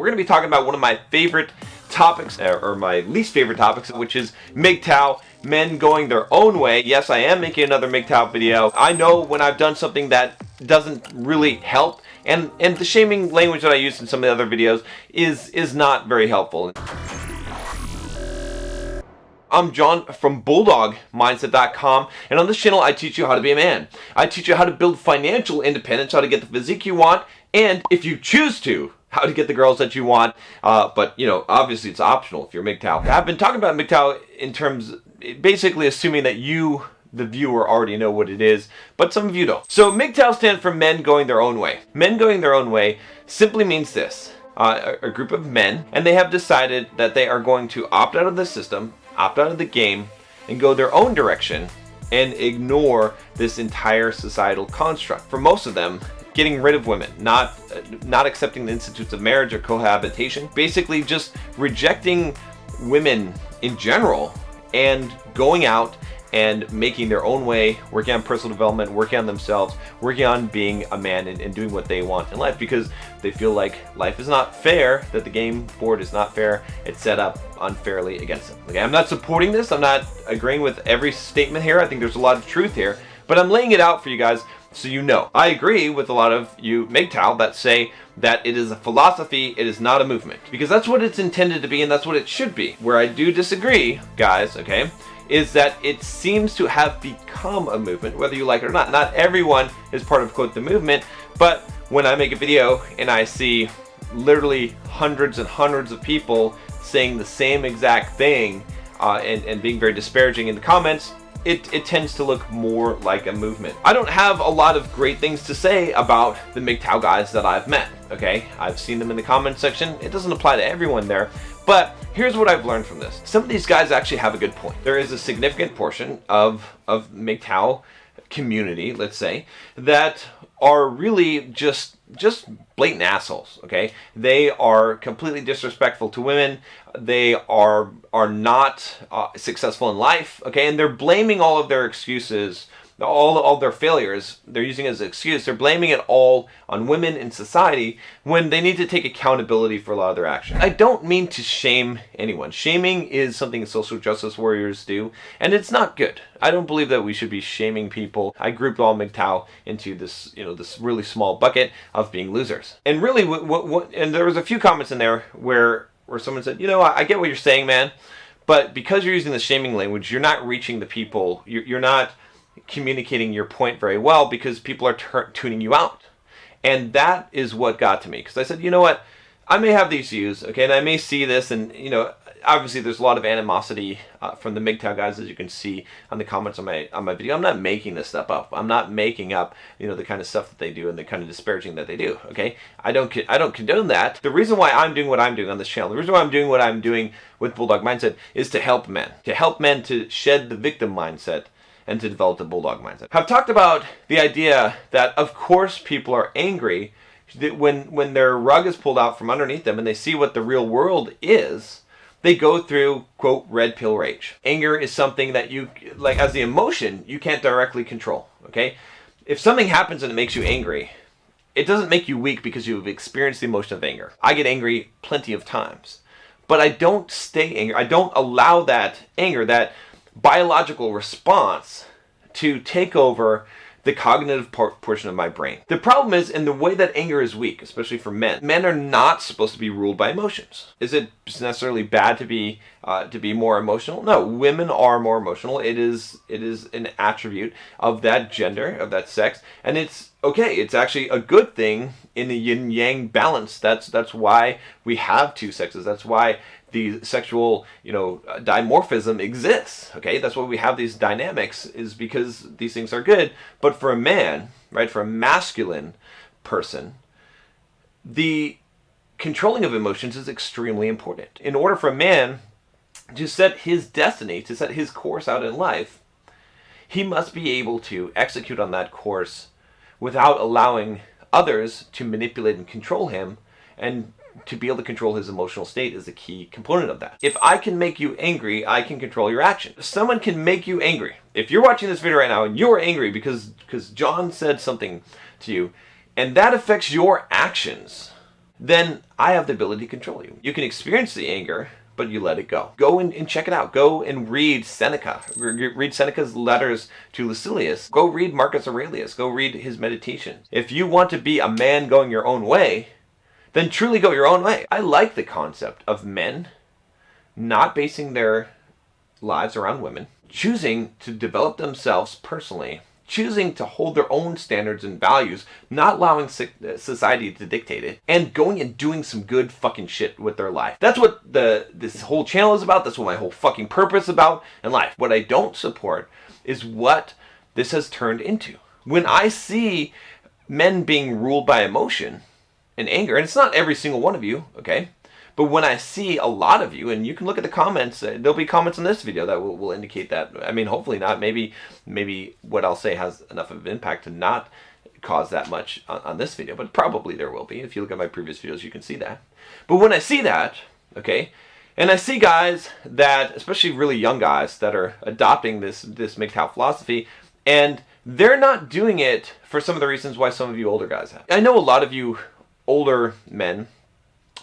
we're going to be talking about one of my favorite topics, or my least favorite topics, which is MGTOW, men going their own way. Yes, I am making another MGTOW video. I know when I've done something that doesn't really help, and the shaming language that I used in some of the other videos is not very helpful. I'm John from BulldogMindset.com, and on this channel I teach you how to be a man. I teach you how to build financial independence, how to get the physique you want, and if you choose to, how to get the girls that you want. But you know, obviously it's optional if you're MGTOW. I've been talking about MGTOW in terms, basically assuming that you, the viewer, already know what it is, but some of you don't. So MGTOW stands for men going their own way. Men going their own way simply means this. A group of men, and they have decided that they are going to opt out of the system, opt out of the game, and go their own direction and ignore this entire societal construct. For most of them, getting rid of women, not accepting the institutes of marriage or cohabitation, basically just rejecting women in general and going out and making their own way, working on personal development, working on themselves, working on being a man and doing what they want in life, because they feel like life is not fair, that the game board is not fair, it's set up unfairly against them. Okay, I'm not supporting this, I'm not agreeing with every statement here, I think there's a lot of truth here, but I'm laying it out for you guys so you know. I agree with a lot of you MGTOW that say that it is a philosophy, it is not a movement, because that's what it's intended to be and that's what it should be. Where I do disagree, guys, okay, is that it seems to have become a movement, whether you like it or not. Not everyone is part of, quote, the movement, but when I make a video and I see literally hundreds and hundreds of people saying the same exact thing and being very disparaging in the comments, it tends to look more like a movement. I don't have a lot of great things to say about the MGTOW guys that I've met, okay? I've seen them in the comment section. It doesn't apply to everyone there, but here's what I've learned from this. Some of these guys actually have a good point. There is a significant portion of MGTOW community, let's say, that are really just blatant assholes, okay? They are completely disrespectful to women. They are not successful in life, okay? And they're blaming all of their excuses, all their failures, they're using as an excuse. They're blaming it all on women in society when they need to take accountability for a lot of their actions. I don't mean to shame anyone. Shaming is something social justice warriors do, and it's not good. I don't believe that we should be shaming people. I grouped all MGTOW into this, you know, this really small bucket of being losers. And really, and there was a few comments in there where someone said, you know, I get what you're saying, man, but because you're using the shaming language, you're not reaching the people. You're not communicating your point very well, because people are tuning you out. And that is what got to me, because I said, you know what, I may have these views, okay, and I may see this, and you know, obviously there's a lot of animosity from the MGTOW guys, as you can see on the comments on my video. I'm not making this stuff up. I'm not making up, you know, the kind of stuff that they do and the kind of disparaging that they do, okay? I don't condone that. The reason why I'm doing what I'm doing on this channel, the reason why I'm doing what I'm doing with Bulldog Mindset is to help men to shed the victim mindset and to develop the Bulldog mindset. I've talked about the idea that, of course, people are angry when their rug is pulled out from underneath them and they see what the real world is. They go through, quote, red pill rage. Anger is something that you, like, as the emotion, you can't directly control, okay? If something happens and it makes you angry, it doesn't make you weak because you've experienced the emotion of anger. I get angry plenty of times, but I don't stay angry. I don't allow that anger, that biological response, to take over the cognitive portion of my brain. The problem is, in the way that anger is weak, especially for men are not supposed to be ruled by emotions. Is it necessarily bad to be more emotional? No, women are more emotional. It is an attribute of that gender, of that sex, and it's okay. It's actually a good thing in the yin-yang balance. That's why we have two sexes. That's why the sexual, you know, dimorphism exists, okay? That's why we have these dynamics, is because these things are good. But for a man, right, for a masculine person, the controlling of emotions is extremely important. In order for a man to set his destiny, to set his course out in life, he must be able to execute on that course without allowing others to manipulate and control him, and to be able to control his emotional state is the key component of that. If I can make you angry, I can control your action. If someone can make you angry, if you're watching this video right now and you're angry because John said something to you, and that affects your actions, then I have the ability to control you. You can experience the anger, but you let it go. Go and check it out. Go and read Seneca. Read Seneca's letters to Lucilius. Go read Marcus Aurelius. Go read his meditations. If you want to be a man going your own way, then truly go your own way. I like the concept of men not basing their lives around women, choosing to develop themselves personally, choosing to hold their own standards and values, not allowing society to dictate it, and going and doing some good fucking shit with their life. That's what this whole channel is about. That's what my whole fucking purpose is about in life. What I don't support is what this has turned into. When I see men being ruled by emotion and anger, and it's not every single one of you, okay? But when I see a lot of you, and you can look at the comments, there'll be comments in this video that will indicate that. I mean, hopefully not. Maybe what I'll say has enough of an impact to not cause that much on this video, but probably there will be. If you look at my previous videos, you can see that. But when I see that, okay, and I see guys that, especially really young guys, that are adopting this MGTOW philosophy, and they're not doing it for some of the reasons why some of you older guys have. I know a lot of you older men,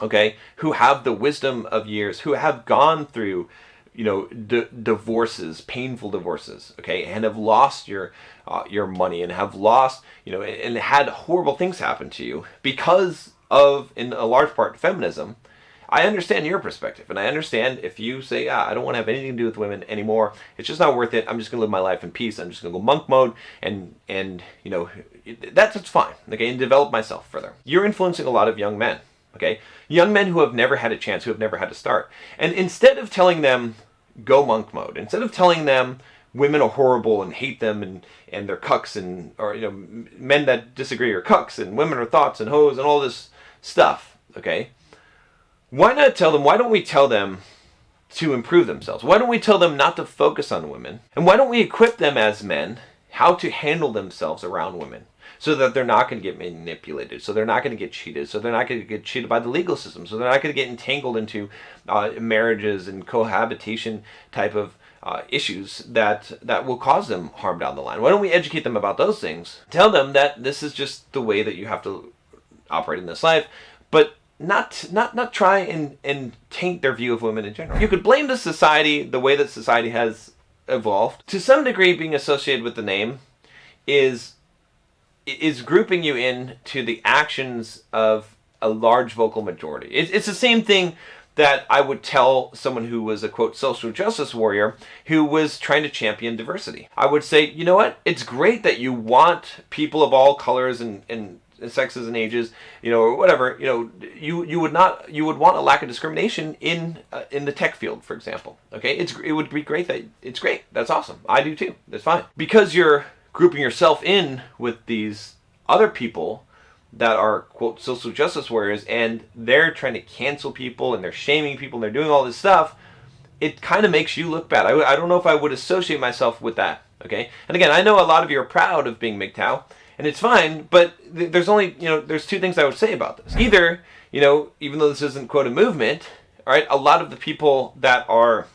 okay, who have the wisdom of years, who have gone through, you know, divorces, painful divorces, okay, and have lost your money, and have lost, you know, and had horrible things happen to you because of, in a large part, feminism. I understand your perspective, and I understand if you say, I don't want to have anything to do with women anymore, it's just not worth it, I'm just going to live my life in peace, I'm just going to go monk mode, and you know, that's fine, okay, and develop myself further. You're influencing a lot of young men, okay, young men who have never had a chance, who have never had to start, and instead of telling them, go monk mode, instead of telling them women are horrible and hate them and they're cucks, and, or, you know, men that disagree are cucks, and women are thoughts and hoes and all this stuff, okay, why don't we tell them to improve themselves? Why don't we tell them not to focus on women? And why don't we equip them as men how to handle themselves around women so that they're not going to get manipulated, so they're not going to get cheated, so they're not going to get cheated by the legal system, so they're not going to get entangled into marriages and cohabitation type of issues that will cause them harm down the line. Why don't we educate them about those things? Tell them that this is just the way that you have to operate in this life, but not try and taint their view of women in general. You could blame the society, the way that society has evolved. To some degree, being associated with the name is grouping you in to the actions of a large vocal majority. It's the same thing that I would tell someone who was a, quote, social justice warrior who was trying to champion diversity. I would say, you know what? It's great that you want people of all colors and sexes and ages, you know, or whatever, you know, you would want a lack of discrimination in the tech field, for example. Okay, it would be great that it's great. That's awesome. I do too. That's fine. Because you're grouping yourself in with these other people that are, quote, social justice warriors, and they're trying to cancel people and they're shaming people and they're doing all this stuff, it kind of makes you look bad. I don't know if I would associate myself with that. Okay, and again, I know a lot of you are proud of being MGTOW, and it's fine, but there's only, you know, there's two things I would say about this. Either, you know, even though this isn't, quote, a movement, all right, a lot of the people that are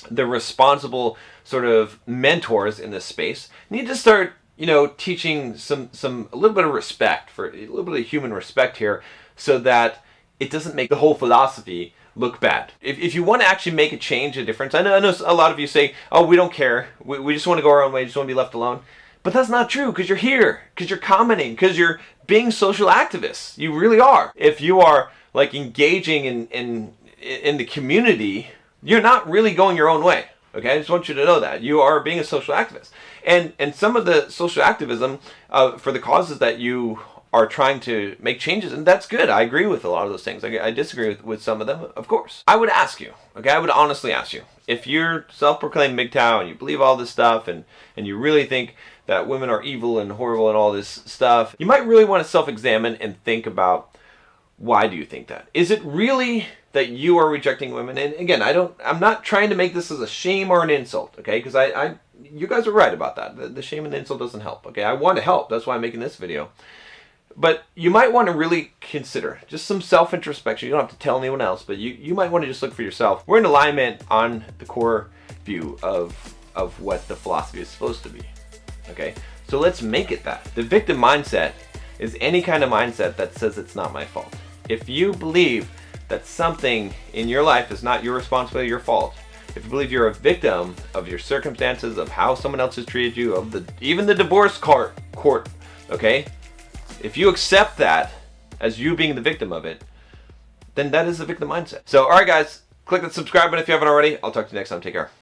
the responsible sort of mentors in this space need to start, you know, teaching a little bit of respect, for a little bit of human respect here, so that it doesn't make the whole philosophy look bad. If you want to actually make a change, a difference, I know a lot of you say, oh, we don't care, we just want to go our own way, just want to be left alone. But that's not true, because you're here, because you're commenting, because you're being social activists. You really are. If you are like engaging in the community, you're not really going your own way. Okay, I just want you to know that you are being a social activist, and some of the social activism for the causes that you are trying to make changes, and that's good. I agree with a lot of those things. I disagree with some of them, of course. I would ask you, okay, I would honestly ask you, if you're self-proclaimed MGTOW and you believe all this stuff, and you really think that women are evil and horrible and all this stuff, you might really want to self-examine and think about, why do you think that? Is it really that you are rejecting women? And again, I'm not trying to make this as a shame or an insult, okay? Because you guys are right about that. The shame and the insult doesn't help, okay? I want to help. That's why I'm making this video. But you might want to really consider just some self-introspection. You don't have to tell anyone else, but you might want to just look for yourself. We're in alignment on the core view of what the philosophy is supposed to be, okay? So let's make it that. The victim mindset is any kind of mindset that says it's not my fault. If you believe that something in your life is not your responsibility, your fault, if you believe you're a victim of your circumstances, of how someone else has treated you, of even the divorce court, okay? If you accept that as you being the victim of it, then that is the victim mindset. So, all right, guys, click that subscribe button if you haven't already. I'll talk to you next time. Take care.